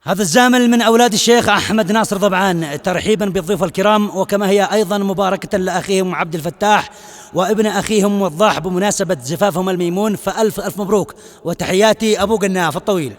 هذا الزامل من أولاد الشيخ أحمد ناصر ضبعان ترحيبا بالضيوف الكرام، وكما هي أيضا مباركة لأخيهم عبد الفتاح وابن أخيهم وضاح بمناسبة زفافهم الميمون، فألف ألف مبروك، وتحياتي أبو قناف الطويل.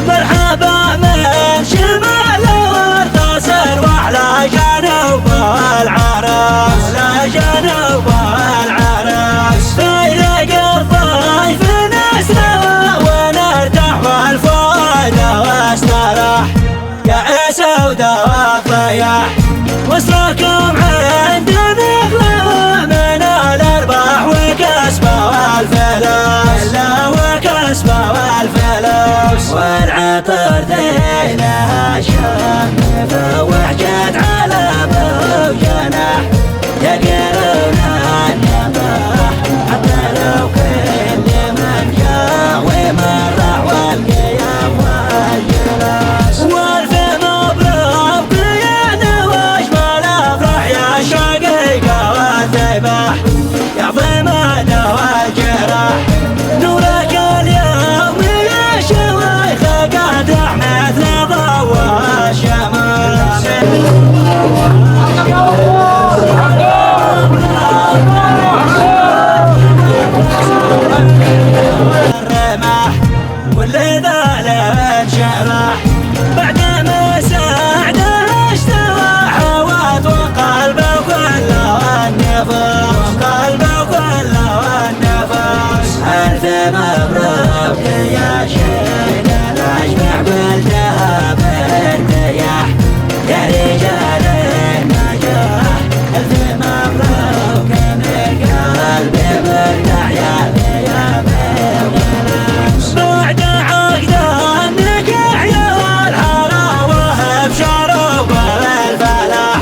مرحبا من شمال والقصر وعلى جنوب العرس، على جنوب العرس فيلق الضيف نسلوى ونرتاح والفؤاد واستراح يا اسود الضياح، وصلكم عند نغلى من الارباح وكسب والفلوس، وكسب والفلوس والعطر ذيلها شمف وحجت على بوجناح يقرون النباح حتى لو كل من جاء ومن راح والقيام والجلاس، والف مبروك يا نواش والافراح يا شقيقه والذباح يا ضمانه والجراح، نورك اليوم يا شويخ قادح مثل ضوء الشمس، الرماح كل ذا انشرح بعد ما ساعده اشتوى حوات وقلبه كله النفس، قلبه كله النفس ألف مبروك يا شيخ الأشبع بالذهب ارتياح يا رجال النجاح، ألف مبروك من قلبي مرتاح يا ثياب الغلاس، بعد عقد النكاح يا الحلاوة بشروب الفلاح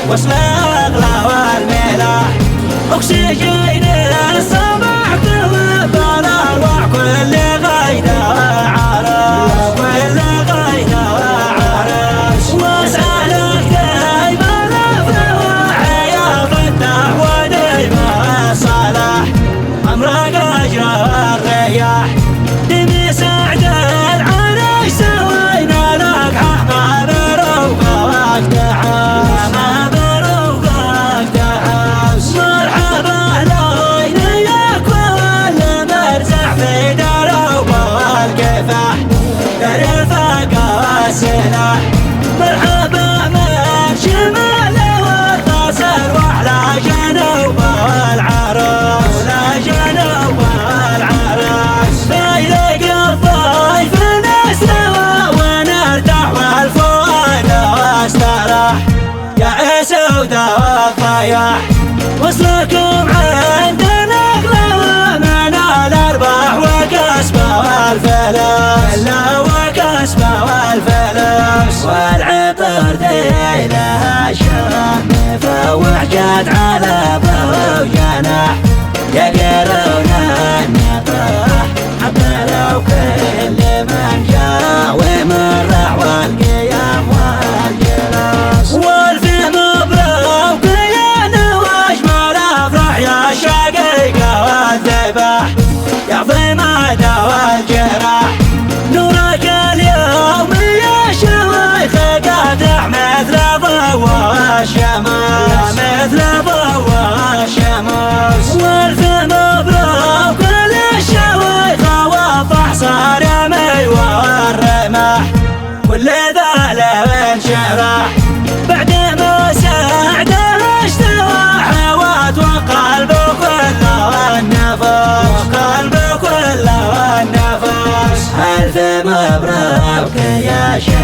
وصل الأغلى والملاح أكسجين الصباح تذهب الأرواح كل غيدة عرس، كل غيدة عرس واسألك دايما الأفراح يا فتاح ودايما الصلاح أمرك أجرى الرياح دمي سعد العرش سوينا لك ما بروق واقتحام، ما بروق واقتحام مرحبا لينا يا كل مرزح في دروب والكفاح الرفاق والسلاح، مرحبا من شمال والقصر وعلى جنوب العرس، على جنوب العرس فيلق الضيف نسلوى ونرتاح والفؤاد واستراح يا اسود الضياح، وصلكم عند نغلى من الارباح وكسب والفلوس، وكسب والفلوس والعطر ذيلها شمف وحجت على بوجناح يقرون النباح حتى لو كل من جاء ومن راح والقيام والجلاس، والف مبروك يا نواش والافراح يا شقيقه والذباح يا ضمانه والجراح، نورك اليوم يا شويخ قادح مثل ضوء الشمس، مثل ضوء الشمس والف مبروك للشويخ وضح صار يمي والرماح كل ذا له انشراح بعد ما ساعده اشتوى حوات وقلبه كله النفس، قلبه كله النفس ألف مبروك يا شيخ